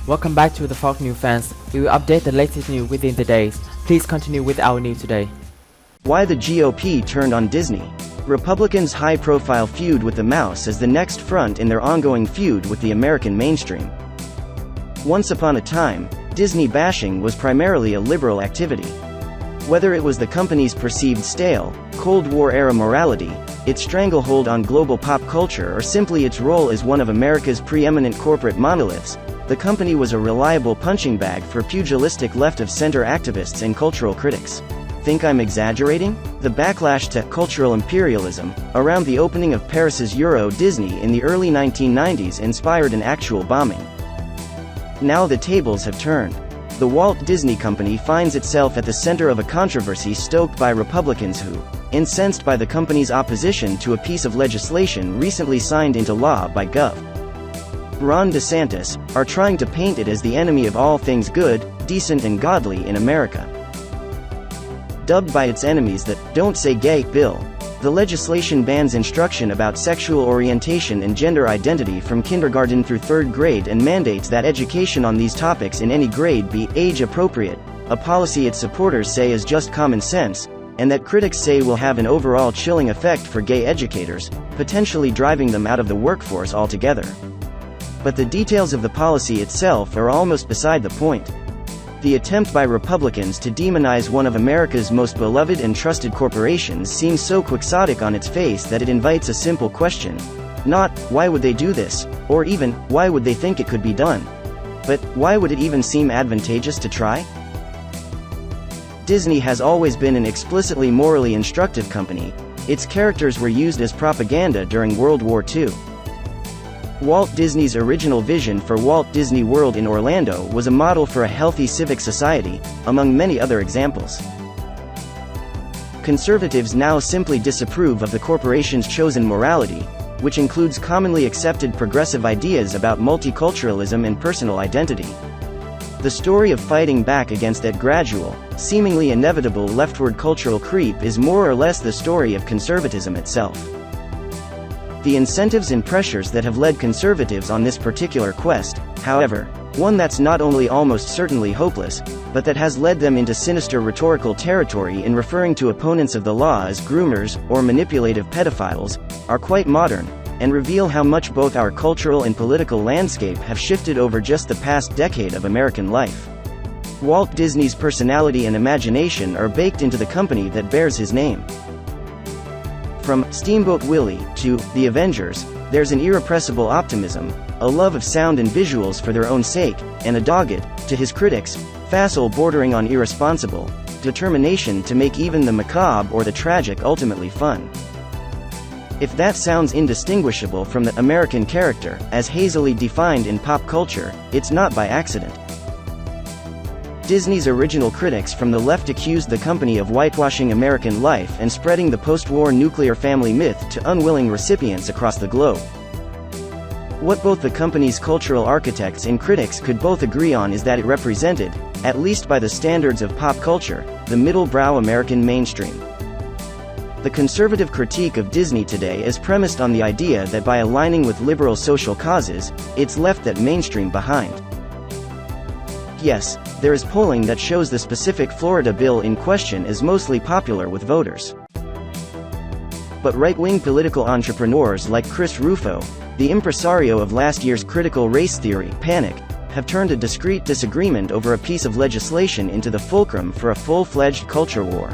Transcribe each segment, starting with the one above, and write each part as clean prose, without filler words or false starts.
Welcome back to the Fanclub fans. We will update the latest news within the days. Please continue with our news today. Why the GOP turned on Disney. Republicans' high-profile feud with the mouse is the next front in their ongoing feud with the American mainstream. Once upon a time, Disney bashing was primarily a liberal activity. Whether it was the company's perceived stale, Cold War-era morality, its stranglehold on global pop culture, or simply its role as one of America's preeminent corporate monoliths, the company was a reliable punching bag for pugilistic left-of-center activists and cultural critics. Think I'm exaggerating? The backlash to cultural imperialism around the opening of Paris's Euro Disney in the early 1990s inspired an actual bombing. Now the tables have turned. The Walt Disney Company finds itself at the center of a controversy stoked by Republicans who, incensed by the company's opposition to a piece of legislation recently signed into law by Gov. Ron DeSantis, are trying to paint it as the enemy of all things good, decent and godly in America. Dubbed by its enemies the "Don't Say Gay" bill, the legislation bans instruction about sexual orientation and gender identity from kindergarten through third grade and mandates that education on these topics in any grade be age-appropriate, a policy its supporters say is just common sense, and that critics say will have an overall chilling effect for gay educators, potentially driving them out of the workforce altogether. But the details of the policy itself are almost beside the point. The attempt by Republicans to demonize one of America's most beloved and trusted corporations seems so quixotic on its face that it invites a simple question. Not, why would they do this, or even, why would they think it could be done? But, why would it even seem advantageous to try? Disney has always been an explicitly morally instructive company. Its characters were used as propaganda during World War II. Walt Disney's original vision for Walt Disney World in Orlando was a model for a healthy civic society, among many other examples. Conservatives now simply disapprove of the corporation's chosen morality, which includes commonly accepted progressive ideas about multiculturalism and personal identity. The story of fighting back against that gradual, seemingly inevitable leftward cultural creep is more or less the story of conservatism itself. The incentives and pressures that have led conservatives on this particular quest, however, one that's not only almost certainly hopeless, but that has led them into sinister rhetorical territory in referring to opponents of the law as groomers, or manipulative pedophiles, are quite modern, and reveal how much both our cultural and political landscape have shifted over just the past decade of American life. Walt Disney's personality and imagination are baked into the company that bears his name. From Steamboat Willie to The Avengers, there's an irrepressible optimism, a love of sound and visuals for their own sake, and a dogged, to his critics, facile bordering on irresponsible, determination to make even the macabre or the tragic ultimately fun. If that sounds indistinguishable from the American character, as hazily defined in pop culture, it's not by accident. Disney's original critics from the left accused the company of whitewashing American life and spreading the post-war nuclear family myth to unwilling recipients across the globe. What both the company's cultural architects and critics could both agree on is that it represented, at least by the standards of pop culture, the middle-brow American mainstream. The conservative critique of Disney today is premised on the idea that by aligning with liberal social causes, it's left that mainstream behind. Yes, there is polling that shows the specific Florida bill in question is mostly popular with voters. But right-wing political entrepreneurs like Chris Rufo, the impresario of last year's critical race theory, Panic, have turned a discrete disagreement over a piece of legislation into the fulcrum for a full-fledged culture war.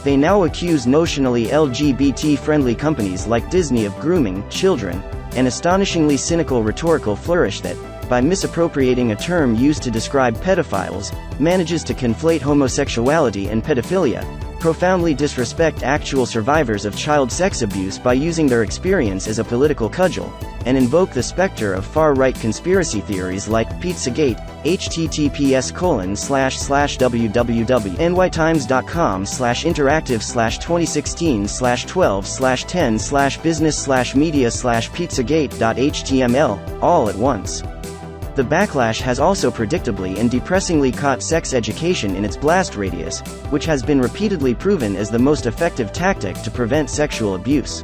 They now accuse notionally LGBT-friendly companies like Disney of grooming children, an astonishingly cynical rhetorical flourish that, by misappropriating a term used to describe pedophiles, manages to conflate homosexuality and pedophilia, profoundly disrespect actual survivors of child sex abuse by using their experience as a political cudgel, and invoke the specter of far-right conspiracy theories like Pizzagate, https://www.nytimes.com/interactive/2016/12/10/business/media/pizzagate.html, all at once. The backlash has also predictably and depressingly caught sex education in its blast radius, which has been repeatedly proven as the most effective tactic to prevent sexual abuse.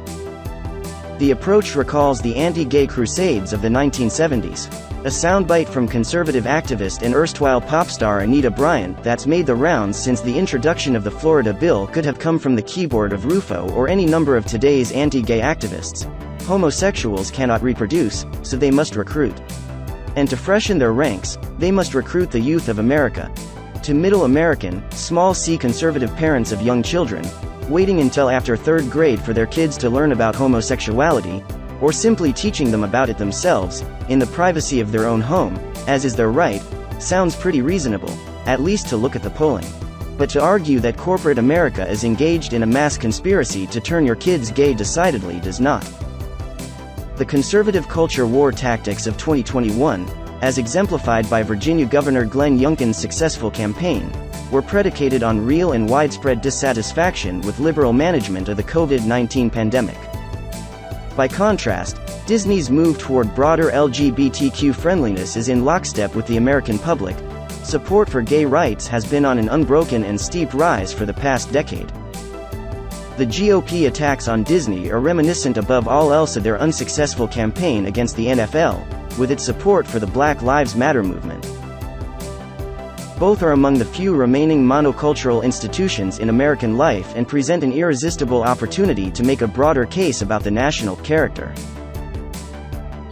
The approach recalls the anti-gay crusades of the 1970s. A soundbite from conservative activist and erstwhile pop star Anita Bryant that's made the rounds since the introduction of the Florida bill could have come from the keyboard of Rufo or any number of today's anti-gay activists. Homosexuals cannot reproduce, so they must recruit. And to freshen their ranks, they must recruit the youth of America. To middle American, small c conservative parents of young children, waiting until after 3rd grade for their kids to learn about homosexuality, or simply teaching them about it themselves, in the privacy of their own home, as is their right, sounds pretty reasonable, at least to look at the polling. But to argue that corporate America is engaged in a mass conspiracy to turn your kids gay decidedly does not. The conservative culture war tactics of 2021, as exemplified by Virginia Governor Glenn Youngkin's successful campaign, were predicated on real and widespread dissatisfaction with liberal management of the COVID-19 pandemic. By contrast, Disney's move toward broader LGBTQ friendliness is in lockstep with the American public. Support for gay rights has been on an unbroken and steep rise for the past decade. The GOP attacks on Disney are reminiscent above all else of their unsuccessful campaign against the NFL, with its support for the Black Lives Matter movement. Both are among the few remaining monocultural institutions in American life and present an irresistible opportunity to make a broader case about the national character.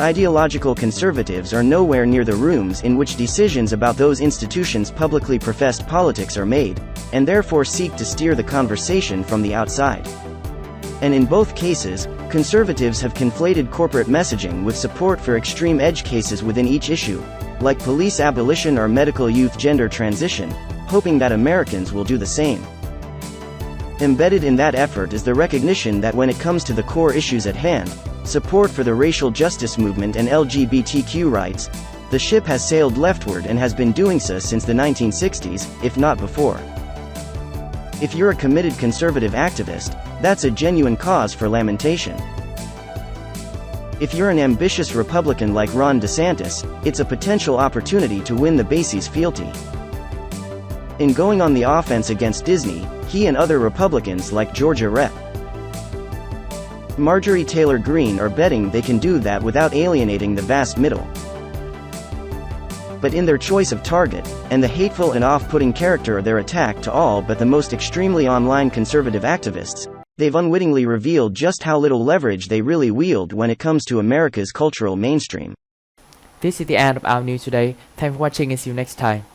Ideological conservatives are nowhere near the rooms in which decisions about those institutions' publicly professed politics are made, and therefore seek to steer the conversation from the outside. And in both cases, conservatives have conflated corporate messaging with support for extreme edge cases within each issue, like police abolition or medical youth gender transition, hoping that Americans will do the same. Embedded in that effort is the recognition that when it comes to the core issues at hand, support for the racial justice movement and LGBTQ rights, the ship has sailed leftward and has been doing so since the 1960s, if not before. If you're a committed conservative activist, that's a genuine cause for lamentation. If you're an ambitious Republican like Ron DeSantis, it's a potential opportunity to win the base's fealty. In going on the offense against Disney, he and other Republicans like Georgia Rep. Marjorie Taylor Greene are betting they can do that without alienating the vast middle. But in their choice of target, and the hateful and off-putting character of their attack to all but the most extremely online conservative activists, they've unwittingly revealed just how little leverage they really wield when it comes to America's cultural mainstream. This is the end of our news today. Thanks for watching and see you next time.